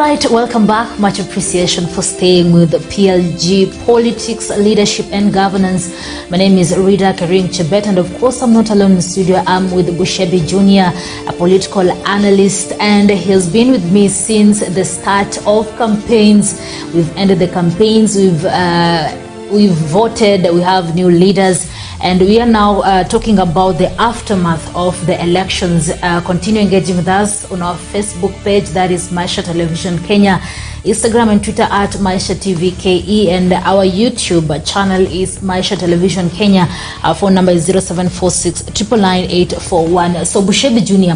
Alright, welcome back. Much appreciation for staying with PLG Politics, Leadership and Governance. My name is Rita Kering Chebet, and of course I'm not alone in the studio. I'm with Bushebi Jr., a political analyst, and he's been with me since the start of campaigns. We've ended the campaigns, we've voted, we have new leaders, and we are now talking about the aftermath of the elections. Continue engaging with us on our Facebook page, that is Maisha Television Kenya, Instagram and Twitter at Maisha TV KE, and our YouTube channel is Maisha Television Kenya. Our phone number is 0746 999 841. So Bushebi Jr.,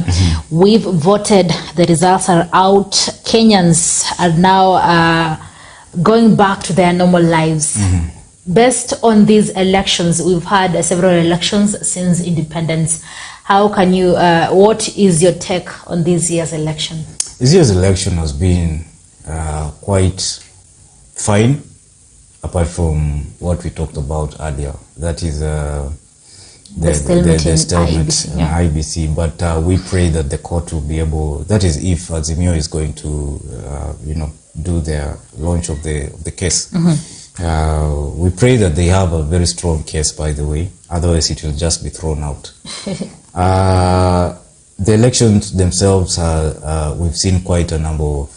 we've voted, the results are out. Kenyans are now going back to their normal lives. Based on these elections, we've had several elections since independence. How can you, what is your take on this year's election? This year's election has been quite fine, apart from what we talked about earlier. That is the stalemate in IBC. But we pray that the court will be able, that is if Azimio is going to, do their launch of the case. We pray that they have a very strong case, by the way, otherwise it will just be thrown out. The elections themselves, we've seen quite a number of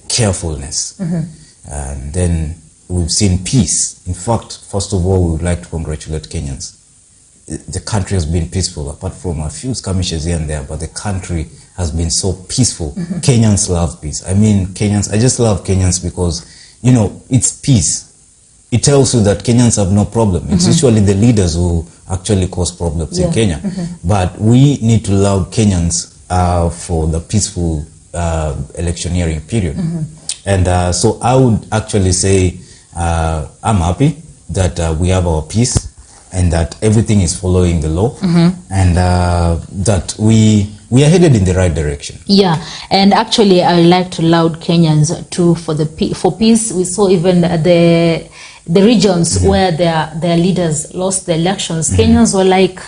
carefulness, and then we've seen peace. In fact, first of all, we would like to congratulate Kenyans. The country has been peaceful, apart from a few skirmishes here and there, but the country has been so peaceful. Kenyans love peace. I mean, I just love Kenyans because it's peace. It tells you that Kenyans have no problem. It's usually the leaders who actually cause problems in Kenya. But we need to love Kenyans for the peaceful electioneering period. And so I would actually say I'm happy that we have our peace and that everything is following the law, and that we are headed in the right direction. Yeah, and actually I like to laud Kenyans too for peace. We saw even the regions where their leaders lost the elections. Kenyans were like,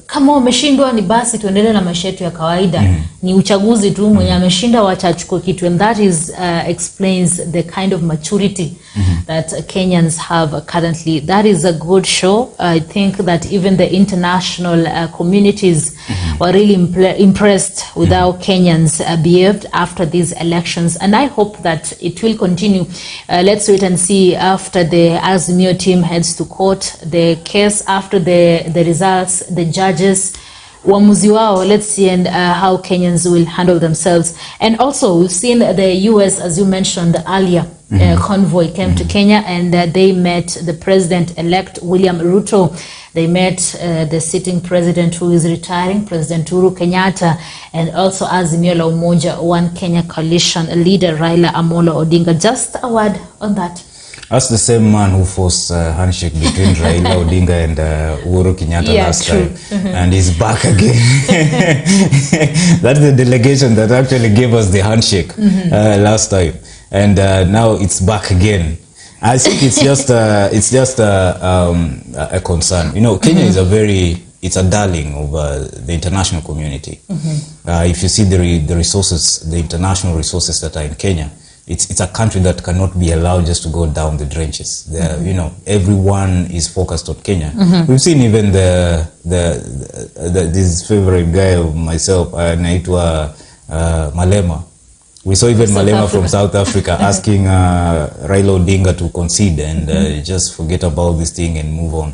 kama umeshindwa ni basi tuendelee na maisha yetu ya kawaida. Ni uchaguzi tu, mwenye ameshinda wacha achukue kitu, and that is explains the kind of maturity that Kenyans have currently. That is a good show. I think that even the international communities were really impressed with how Kenyans behaved after these elections, and I hope that it will continue. Let's wait and see after the Azimio team heads to court, the case after the results, the judges, uamuzi wao, let's see, and how Kenyans will handle themselves. And also we've seen the US, as you mentioned earlier, convoy came to Kenya, and they met the president-elect William Ruto. They met the sitting president who is retiring, President Uhuru Kenyatta, and also Azimio la Umoja One Kenya coalition leader Raila Amolo Odinga. Just a word on that. That's the same man who forced a handshake between Raila Odinga and Uhuru Kenyatta last time. And he's back again. That's the delegation that actually gave us the handshake last time. And now it's back again. I think it's just a concern. Kenya is it's a darling of the international community. If you see the resources, the international resources that are in Kenya, it's a country that cannot be allowed just to go down the trenches. Everyone is focused on Kenya. We've seen even this favorite guy of myself, Naitwa Malema. We saw even Malema from South Africa asking Raila Odinga to concede and just forget about this thing and move on.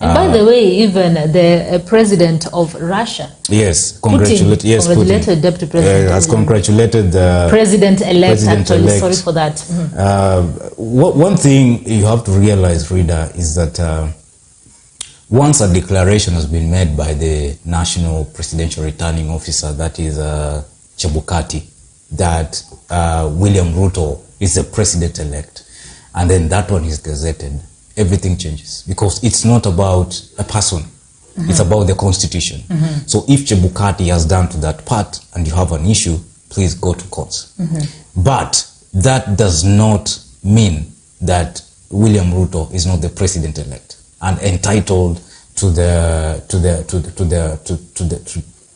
And by the way, even the president of Russia, congratulated deputy president, has congratulated the president-elect. Sorry for that. One thing you have to realize, Rida, is that once a declaration has been made by the National Presidential Returning Officer, that is Chebukati, that William Ruto is the president-elect, and then that one is gazetted, everything changes, because it's not about a person, it's about the constitution. So if Chebukati has done to that part and you have an issue, please go to courts. But that does not mean that William Ruto is not the president-elect and entitled to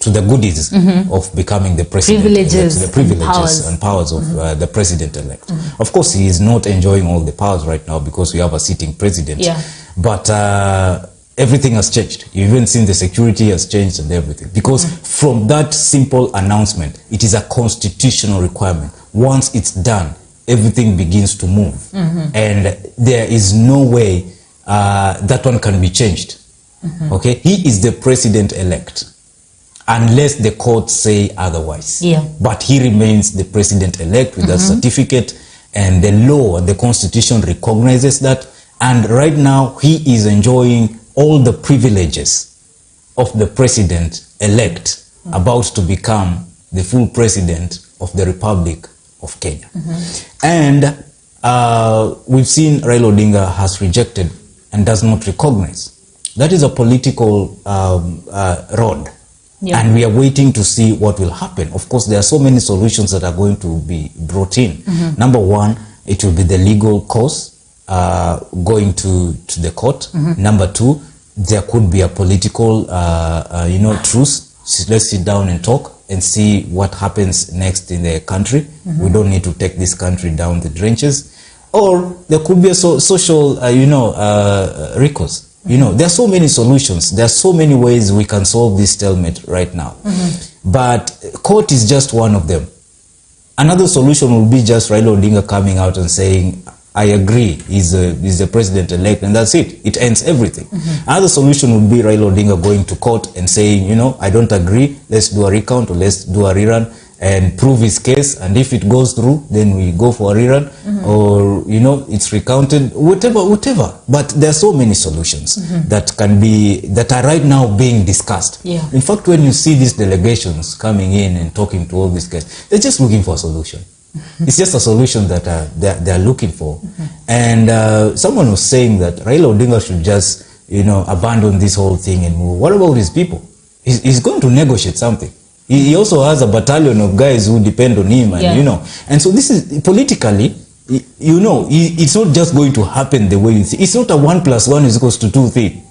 to the goodies of becoming the president. Privileges, the privileges and powers of the president-elect. Of course, he is not enjoying all the powers right now because we have a sitting president. Yeah. But everything has changed. You even seen the security has changed and everything. Because from that simple announcement, it is a constitutional requirement. Once it's done, everything begins to move. And there is no way that one can be changed. Okay? He is the president-elect. Unless the courts say otherwise. Yeah. But he remains the president-elect with that certificate, and the law and the constitution recognizes that. And right now, he is enjoying all the privileges of the president-elect, about to become the full president of the Republic of Kenya. And we've seen Raila Odinga has rejected and does not recognize. That is a political rod. Yeah. And we are waiting to see what will happen. Of course, there are so many solutions that are going to be brought in. Number one, it will be the legal course going to the court. Number two, there could be a political, truce. Let's sit down and talk and see what happens next in the country. We don't need to take this country down the trenches. Or there could be a social, recourse. There are so many solutions. There are so many ways we can solve this stalemate right now. But court is just one of them. Another solution will be just Raila Odinga coming out and saying, I agree, he's the president-elect, and that's it. It ends everything. Another solution would be Raila Odinga going to court and saying, I don't agree, let's do a recount or let's do a rerun and prove his case, and if it goes through, then we go for a rerun, or it's recounted, whatever. But there are so many solutions that are right now being discussed. Yeah. In fact, when you see these delegations coming in and talking to all these guys, they're just looking for a solution. It's just a solution that they're looking for. And someone was saying that Raila Odinga should just abandon this whole thing and move. What about his people? He's going to negotiate something. He also has a battalion of guys who depend on him, and and so this is politically, it's not just going to happen the way you think. It's not a 1 + 1 is equals to 2 thing,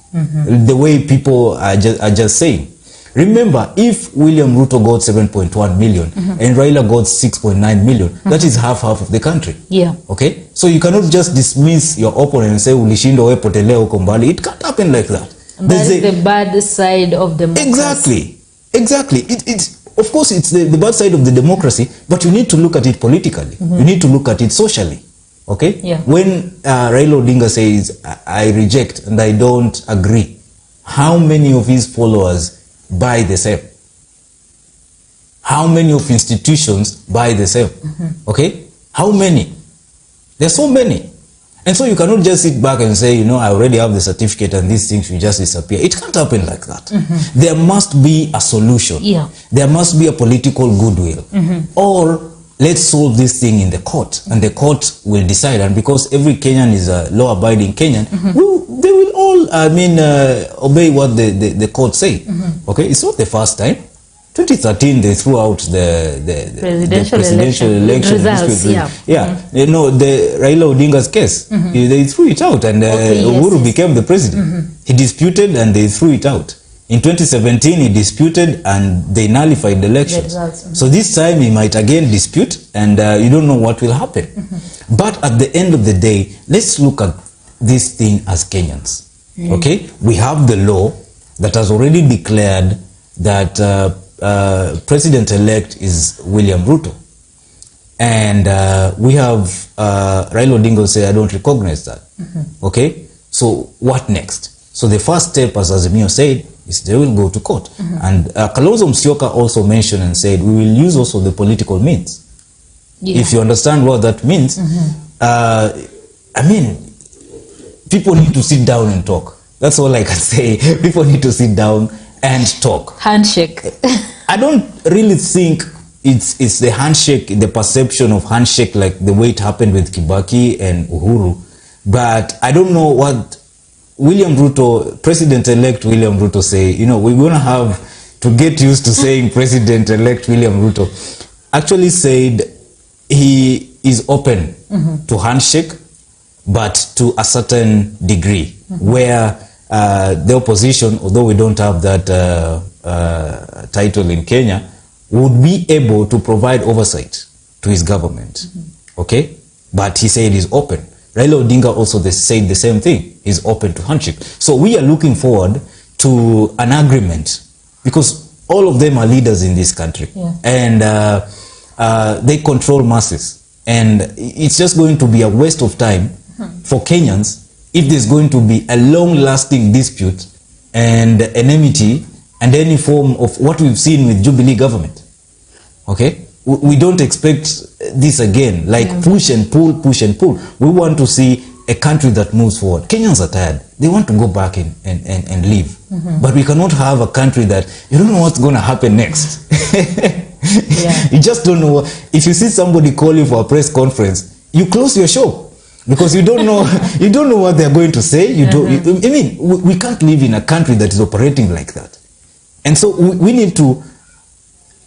the way people are just saying. Remember, if William Ruto got 7.1 million and Raila got 6.9 million, that is half of the country. Yeah. Okay? So you cannot just dismiss your opponent and say, ulishindo we potelea huko mbali. It can't happen like that. That is the bad side of democracy. Exactly. It's of course, it's the bad side of the democracy, but you need to look at it politically. You need to look at it socially. Okay? Yeah. When Raila Odinga says, I reject and I don't agree, how many of his followers buy the same? How many of institutions buy the same? Okay? How many? There's so many. And so you cannot just sit back and say, I already have the certificate and these things will just disappear. It can't happen like that. There must be a solution. Yeah. There must be a political goodwill. Or let's solve this thing in the court, and the court will decide. And because every Kenyan is a law-abiding Kenyan, they will all, obey what the court say. Okay, it's not the first time. 2013, they threw out the presidential election results. The Raila Odinga's case. They threw it out, and Uhuru became the president. He disputed, and they threw it out. In 2017, he disputed, and they nullified the elections. So this time, he might again dispute, and you don't know what will happen. But at the end of the day, let's look at this thing as Kenyans. Okay? We have the law that has already declared that president-elect is William Ruto. And we have Raila Odinga say, I don't recognize that. Okay? So what next? So the first step, as Azimio said, is they will go to court. And Kalonzo Musyoka also mentioned and said, we will use also the political means. If you understand what that means, people need to sit down and talk. That's all I can say. People need to sit down and talk. Handshake. I don't really think it's the handshake, the perception of handshake like the way it happened with Kibaki and Uhuru. But I don't know what William Ruto, President-elect William Ruto say. We're going to have to get used to saying President-elect William Ruto. Actually said he is open to handshake, but to a certain degree, where the opposition, although we don't have that title in Kenya, would be able to provide oversight to his government. Okay? But he said he's open. Raila Odinga also said the same thing. He's open to handshake. So we are looking forward to an agreement, because all of them are leaders in this country. Yeah. And they control masses. And it's just going to be a waste of time for Kenyans if there's going to be a long-lasting dispute and enmity and any form of what we've seen with Jubilee government. Okay? We don't expect this again, like push and pull, push and pull. We want to see a country that moves forward. Kenyans are tired. They want to go back and live. But we cannot have a country that you don't know what's going to happen next. You just don't know. If you see somebody call you for a press conference, you close your shop. Because you don't know, you don't know what they're going to say. I mean, we can't live in a country that is operating like that. And so we need to,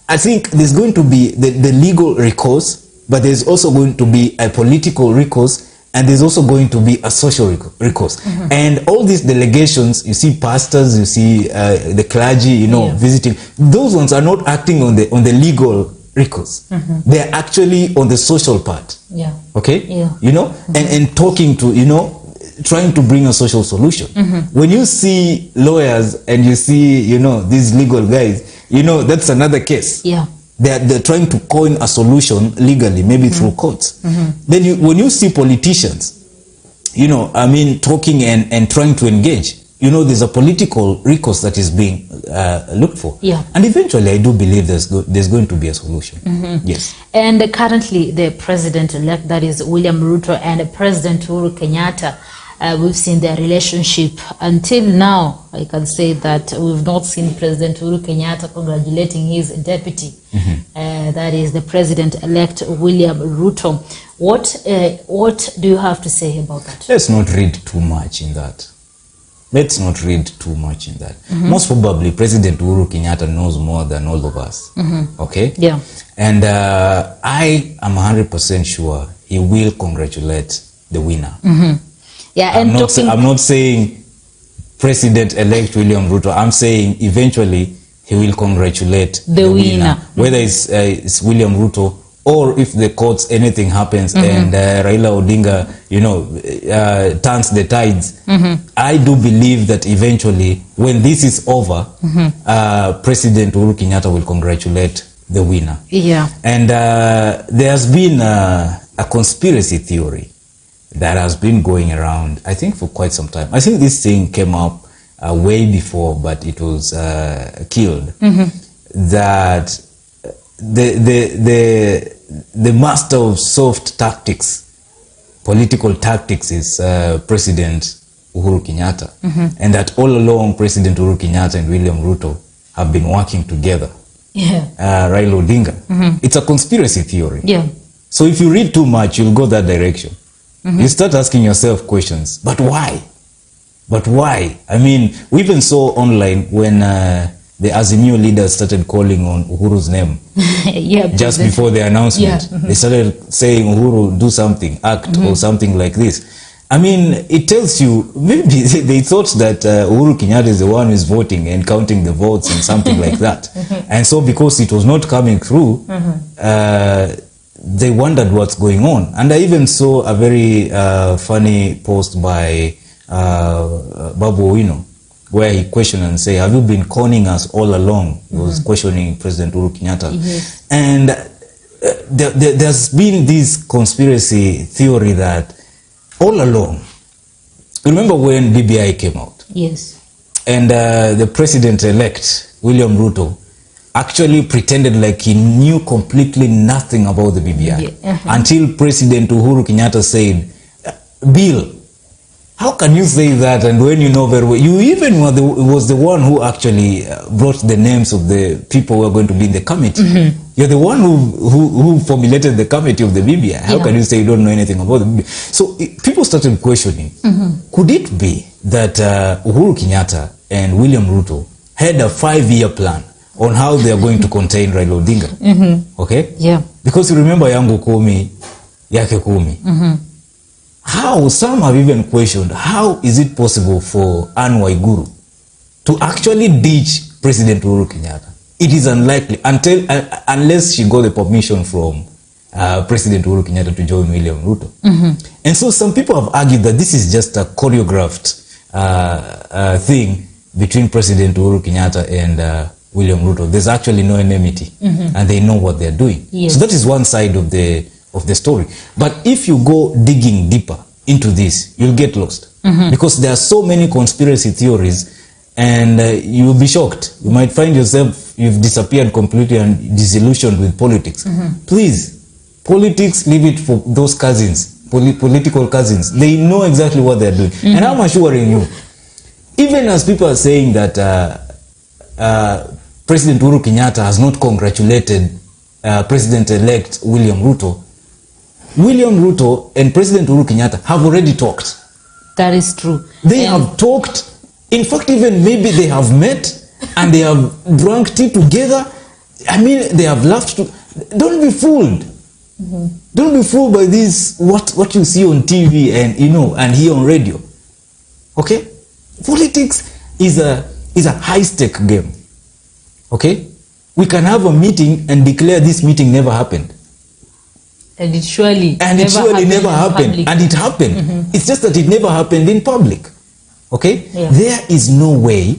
I think there's going to be the legal recourse, but there's also going to be a political recourse, and there's also going to be a social recourse. And all these delegations, you see pastors, you see the clergy, you know, visiting, those ones are not acting on the legal recourse. They're actually on the social part. Okay? You know, and talking to, you know, trying to bring a social solution. When you see lawyers and you see, you know, these legal guys, you know, that's another case. They're trying to coin a solution legally, maybe through courts. Then when you see politicians, you know, I mean, talking and trying to engage, you know, there's a political recourse that is being looked for. And eventually, I do believe there's going to be a solution. Yes. And currently, the president-elect, that is William Ruto, and President Uhuru Kenyatta, we've seen their relationship. Until now, I can say that we've not seen President Uhuru Kenyatta congratulating his deputy. That is the president-elect William Ruto. What do you have to say about that? Let's not read too much in that. Let's not read too much in that. Most probably, President Uhuru Kenyatta knows more than all of us. Okay? And I am 100% sure he will congratulate the winner. And I'm not saying President-elect William Ruto. I'm saying eventually he will congratulate the winner. Whether it's William Ruto, or if the courts, anything happens and Raila Odinga, you know, turns the tides. I do believe that eventually, when this is over, President Uhuru Kenyatta will congratulate the winner. And there has been a conspiracy theory that has been going around, I think, for quite some time. I think this thing came up way before, but it was killed. That the master of soft tactics, political tactics, is President Uhuru Kenyatta. And that all along, President Uhuru Kenyatta and William Ruto have been working together. Raila Odinga. It's a conspiracy theory. So if you read too much, you'll go that direction. You start asking yourself questions. But why? But why? I mean, we even saw online when the Azimio leaders started calling on Uhuru's name. Just before the announcement. They started saying, Uhuru, do something, act, or something like this. I mean, it tells you, maybe they thought that Uhuru Kenyatta is the one who is voting and counting the votes and something like that. And so because it was not coming through, they wondered what's going on. And I even saw a very funny post by Babu Owino, where he questioned and said, have you been conning us all along? He was questioning President Uhuru Kenyatta. And there's been this conspiracy theory that all along, remember when BBI came out? And the president-elect, William Ruto, actually pretended like he knew completely nothing about the BBI. Until President Uhuru Kenyatta said, Bill, how can you say that? And when you know very well, you even was the one who actually brought the names of the people who are going to be in the committee. You're the one who formulated the committee of the BBI. How can you say you don't know anything about the BBI? So people started questioning, could it be that Uhuru Kenyatta and William Ruto had a 5-year plan on how they are going to contain Raila Odinga? Okay? Because you remember Yangu Kumi, Yake Kumi. How, some have even questioned, how is it possible for Anne Waiguru to actually ditch President Uhuru Kenyatta. It is unlikely unless she got the permission from President Uhuru Kenyatta to join William Ruto. And so some people have argued that this is just a choreographed thing between President Uhuru Kenyatta and William Ruto. There's actually no enmity, and they know what they're doing. Yes. So that is one side of the story. But if you go digging deeper into this, you'll get lost, because there are so many conspiracy theories, and you'll be shocked. You might find yourself, you've disappeared completely and disillusioned with politics. Please, politics, leave it for those cousins, political cousins. They know exactly what they're doing. And I'm assuring you, even as people are saying that President Uhuru Kenyatta has not congratulated President-elect William Ruto and President Uhuru Kenyatta have already talked. That is true. They have talked. In fact, even maybe they have met and they have drunk tea together. I mean, they have laughed. Don't be fooled. Don't be fooled by this, what you see on TV and and hear on radio. Okay? Politics is a high-stake game. Okay? We can have a meeting and declare this meeting never happened. And it surely never happened. And it happened. It's just that it never happened in public. Okay? Yeah. There is no way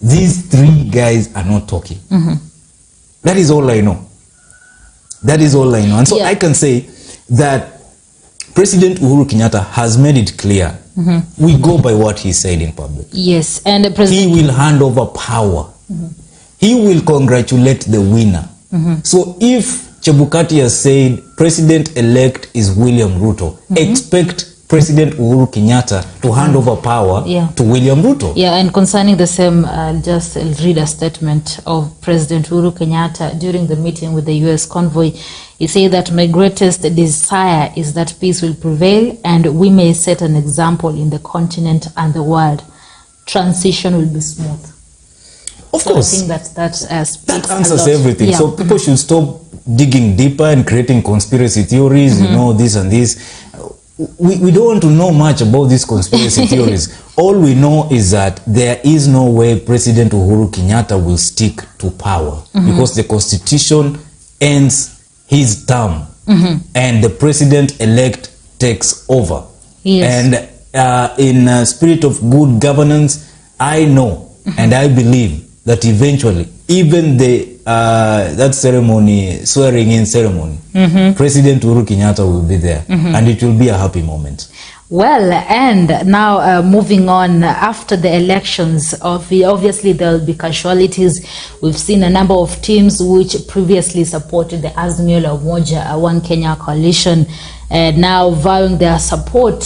these three guys are not talking. That is all I know. That is all I know. And so I can say that President Uhuru Kenyatta has made it clear. We go by what he said in public. Yes. And the he will hand over power. He will congratulate the winner. So if Chebukati has said President-elect is William Ruto, expect President Uhuru Kenyatta to hand over power to William Ruto. Yeah, and concerning the same, I'll just read a statement of President Uhuru Kenyatta during the meeting with the US convoy. He said that my greatest desire is that peace will prevail and we may set an example in the continent and the world. Transition will be smooth. Of course. I think that answers everything. So people should stop digging deeper and creating conspiracy theories, this and this. We don't want to know much about these conspiracy theories. All we know is that there is no way President Uhuru Kenyatta will stick to power because the Constitution ends his term and the President-elect takes over. Yes. And in spirit of good governance, I know and I believe that eventually, even that ceremony, swearing in ceremony, President Uhuru Kenyatta will be there, and it will be a happy moment. Well, and now moving on, after the elections, obviously there will be casualties. We've seen a number of teams which previously supported the Azimio la Umoja, One Kenya coalition, now vowing their support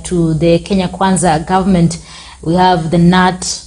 to the Kenya Kwanza government. We have the NAT,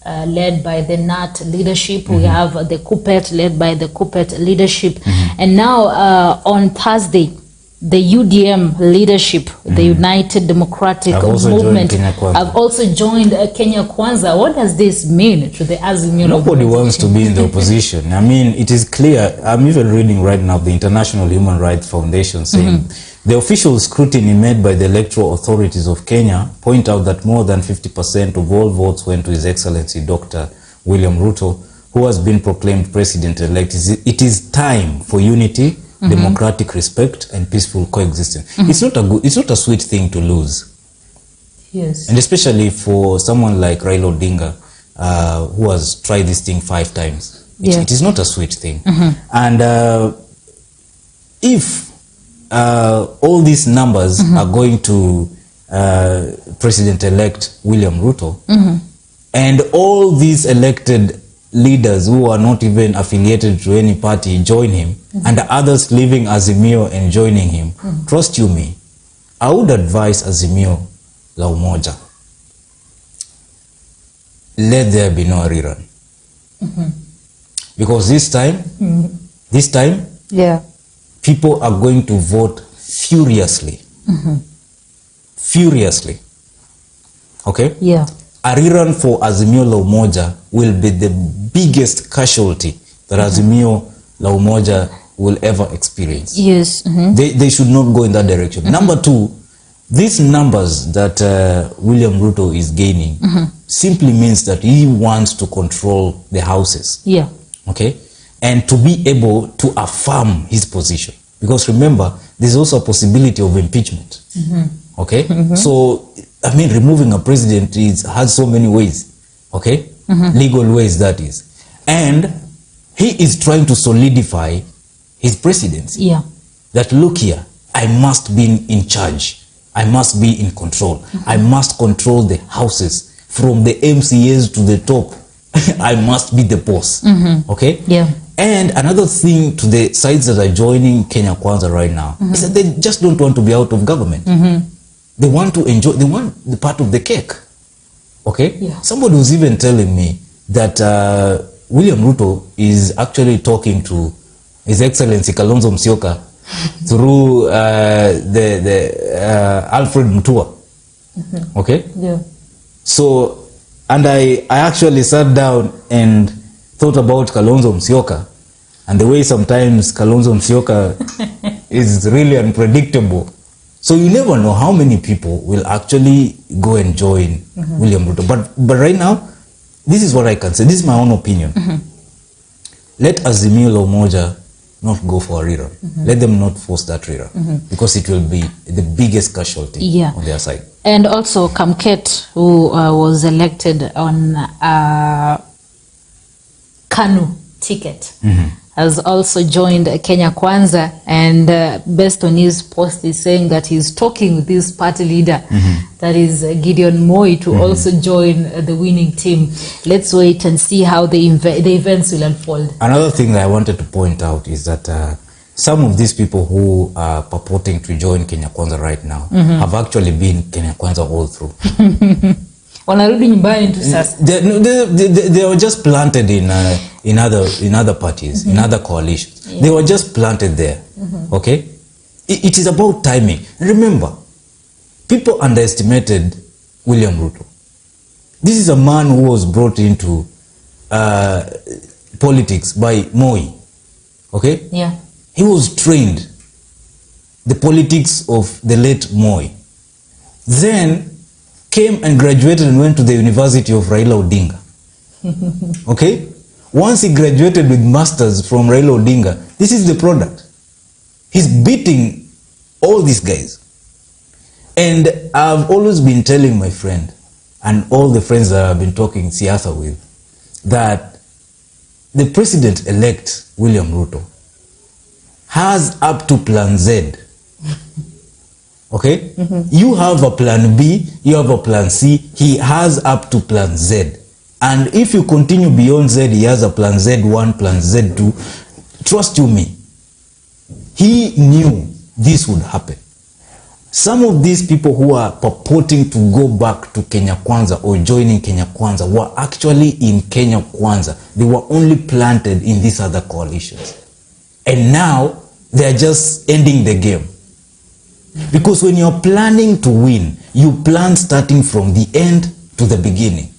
led by the NAT leadership. We have the KUPPET led by the KUPPET leadership. And now on Thursday, the UDM leadership, the United Democratic Movement, have also joined Kenya Kwanza. What does this mean to the Azimio? Nobody wants to be in the opposition. I mean, it is clear. I'm even reading right now the International Human Rights Foundation saying the official scrutiny made by the electoral authorities of Kenya point out that more than 50% of all votes went to His Excellency Dr. William Ruto, who has been proclaimed president-elect. It is time for unity, democratic respect, and peaceful coexistence. It's not a sweet thing to lose. Yes. And especially for someone like Raila Odinga, who has tried this thing 5 times. It is not a sweet thing. And if all these numbers are going to President-elect William Ruto, and all these elected leaders who are not even affiliated to any party join him, and others leaving Azimio and joining him, trust you me, I would advise Azimio la Umoja, let there be no rerun. Because this time, people are going to vote furiously. Furiously. Okay? Yeah. A rerun for Azimio la Umoja will be the biggest casualty that Azimio la Umoja will ever experience. Yes. They should not go in that direction. Number 2, these numbers that William Ruto is gaining simply means that he wants to control the houses. Yeah. Okay? And to be able to affirm his position. Because remember, there's also a possibility of impeachment. Okay? So, I mean, removing a president has so many ways. Okay? Legal ways, that is. And he is trying to solidify his presidency. Yeah. That, look here, I must be in charge. I must be in control. I must control the houses from the MCAs to the top. I must be the boss. Okay? Yeah. And another thing to the sides that are joining Kenya Kwanza right now is that they just don't want to be out of government. They want to enjoy, they want the part of the cake. Okay? Yeah. Somebody was even telling me that William Ruto is actually talking to His Excellency Kalonzo Musyoka through Alfred Mutua. Okay? Yeah. So, and I actually sat down and thought about Kalonzo Musyoka and the way sometimes Kalonzo Musyoka is really unpredictable. So you never know how many people will actually go and join William Ruto. But right now, this is what I can say. This is my own opinion. Let Azimio la Umoja not go for a rerun. Let them not force that rerun because it will be the biggest casualty on their side. And also Kamket, who was elected on Kanu ticket, has also joined Kenya Kwanza, and based on his post, he's saying that he's talking with his party leader, that is Gideon Moi, to also join the winning team. Let's wait and see how the events will unfold. Another thing that I wanted to point out is that some of these people who are purporting to join Kenya Kwanza right now have actually been Kenya Kwanza all through. Wanarudi nyumbani tu sasa. They were just planted in other parties, in other coalitions. Yeah. They were just planted there. Okay? It is about timing. Remember, people underestimated William Ruto. This is a man who was brought into politics by Moi. Okay? Yeah. He was trained the politics of the late Moi. Then came and graduated and went to the University of Raila Odinga. Okay? Once he graduated with masters from Raila Odinga, this is the product. He's beating all these guys. And I've always been telling my friend and all the friends that I've been talking siasa with that the president-elect William Ruto has up to plan Z. Okay? You have a plan B, you have a plan C, he has up to plan Z. And if you continue beyond Z, he has a plan Z1, plan Z2. Trust you me, he knew this would happen. Some of these people who are purporting to go back to Kenya Kwanza or joining Kenya Kwanza were actually in Kenya Kwanza. They were only planted in these other coalitions. And now they are just ending the game. Because when you're planning to win, you plan starting from the end to the beginning.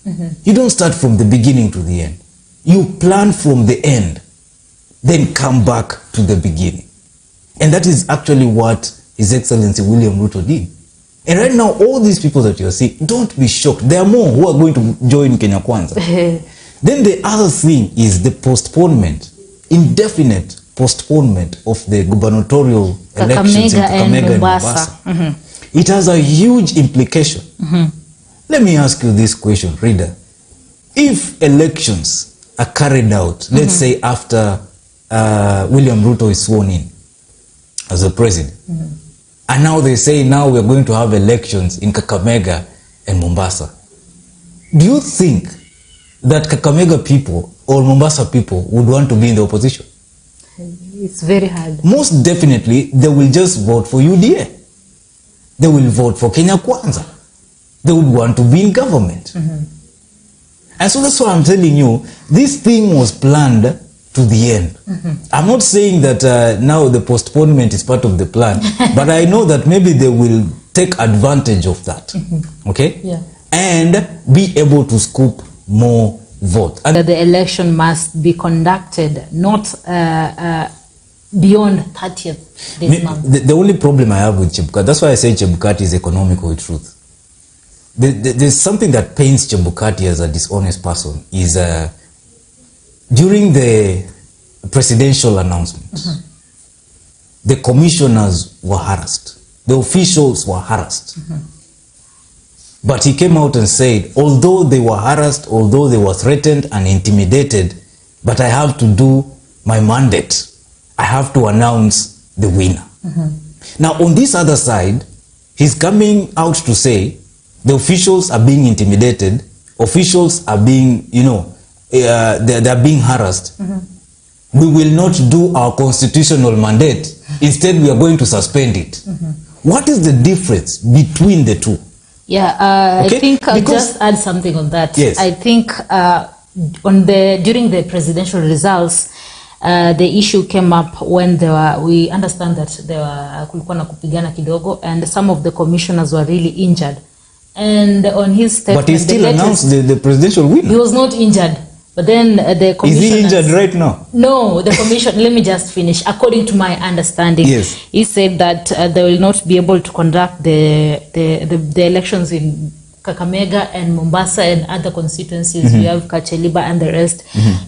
You don't start from the beginning to the end. You plan from the end, then come back to the beginning. And that is actually what His Excellency William Ruto did. And right now, all these people that you're seeing, don't be shocked. There are more who are going to join Kenya Kwanza. Then the other thing is the postponement, indefinite postponement of the gubernatorial elections in Kakamega and Mombasa. It has a huge implication. Let me ask you this question, reader. If elections are carried out, let's say after William Ruto is sworn in as a president, and now they say now we're going to have elections in Kakamega and Mombasa, do you think that Kakamega people or Mombasa people would want to be in the opposition? It's very hard. Most definitely, they will just vote for UDA. They will vote for Kenya Kwanza. They would want to be in government. And so that's why I'm telling you, this thing was planned to the end. I'm not saying that now the postponement is part of the plan, but I know that maybe they will take advantage of that. Okay? Yeah. And be able to scoop more vote. And the election must be conducted not beyond 30th this month. The only problem I have with Chebukati, that's why I say Chebukati is economical truth. There's something that paints Chebukati as a dishonest person is during the presidential announcement, the commissioners were harassed. The officials were harassed. But he came out and said, although they were harassed, although they were threatened and intimidated, but I have to do my mandate. I have to announce the winner. Now, on this other side, he's coming out to say the officials are being intimidated, officials are being, they're being harassed. We will not do our constitutional mandate. Instead, we are going to suspend it. What is the difference between the two? Yeah, okay? I think I'll just add something on that. Yes. I think during the presidential results, the issue came up when we understand that there were kulikuwa na kupigana kidogo, and some of the commissioners were really injured. And on his statement, but he still announced the presidential winner. He was not injured. But then the commissioners... Is he injured right now? No, the commission... Let me just finish. According to my understanding, yes, he said that they will not be able to conduct the elections in Kakamega and Mombasa and other constituencies. We have Kacheliba and the rest,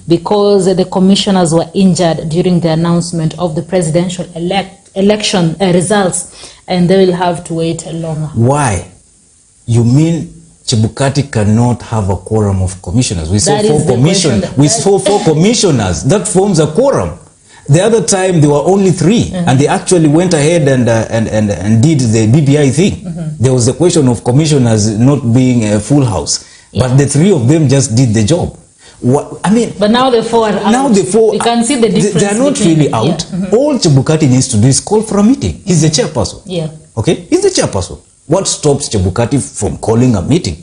because the commissioners were injured during the announcement of the presidential election results, and they will have to wait longer. Why? You mean Chebukati cannot have a quorum of commissioners? We saw four commissioners. That forms a quorum. The other time there were only 3, and they actually went ahead and did the BBI thing. There was a question of commissioners not being a full house, but the 3 of them just did the job. But now the 4 are out. Now the 4, you can see the difference. They are not really out. All Chebukati needs to do is call for a meeting. He's the chairperson. Yeah. Okay, he's the chairperson. What stops Chebukati from calling a meeting?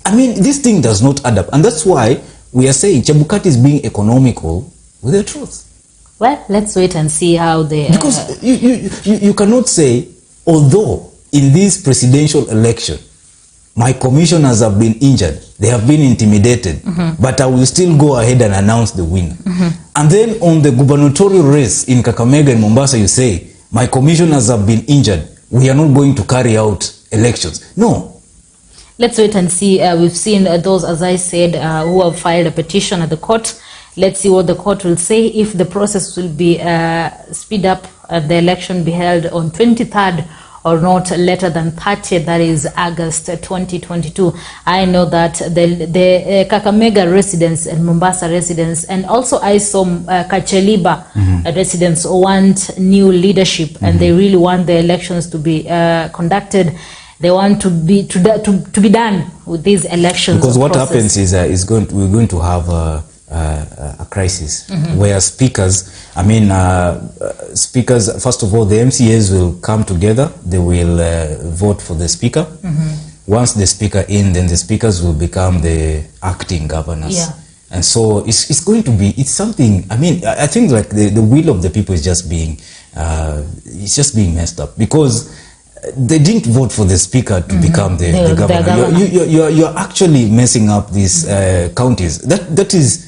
This thing does not add up. And that's why we are saying Chebukati is being economical with the truth. Well, let's wait and see how they... Because you cannot say, although in this presidential election, my commissioners have been injured, they have been intimidated, but I will still go ahead and announce the winner. And then on the gubernatorial race in Kakamega and Mombasa, you say, my commissioners have been injured, we are not going to carry out elections. No. Let's wait and see. We've seen those, as I said, who have filed a petition at the court. Let's see what the court will say, if the process will be speed up, the election be held on 23rd or not later than 30th, that is August 2022. I know that the Kakamega residents and Mombasa residents, and also I saw Kacheliba residents want new leadership, and they really want the elections to be conducted. They want to be done with these elections. Because what happens is we're going to have a crisis where speakers, speakers, first of all, the MCAs will come together, they will vote for the speaker. Once the speaker in, then the speakers will become the acting governors. Yeah. And so it's going to be, it's something, I think like the will of the people is just being, it's just being messed up, because they didn't vote for the speaker to become the governor. You're actually messing up these counties. That is,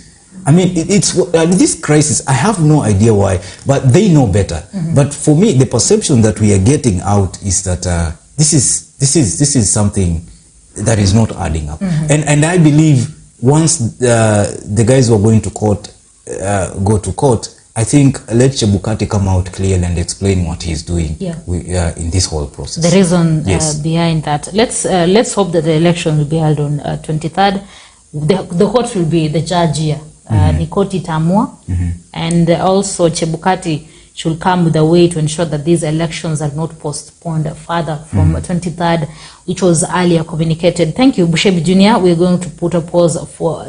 it's this crisis. I have no idea why, but they know better. But for me, the perception that we are getting out is that this is something that is not adding up. And I believe once the guys who are going to court go to court, I think let Chebukati come out clearly and explain what he's doing in this whole process. The reason behind that. Let's hope that the election will be held on 23rd. The court will be the judge here. Nikoti Tamua, and also Chebukati should come with a way to ensure that these elections are not postponed further from 23rd, which was earlier communicated. Thank you, Bushebi Jr. We're going to put a pause for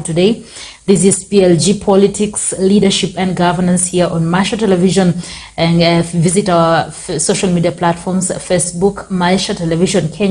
today. This is PLG Politics, Leadership and Governance here on Maisha Television. And visit our social media platforms, Facebook, Maisha Television Kenya.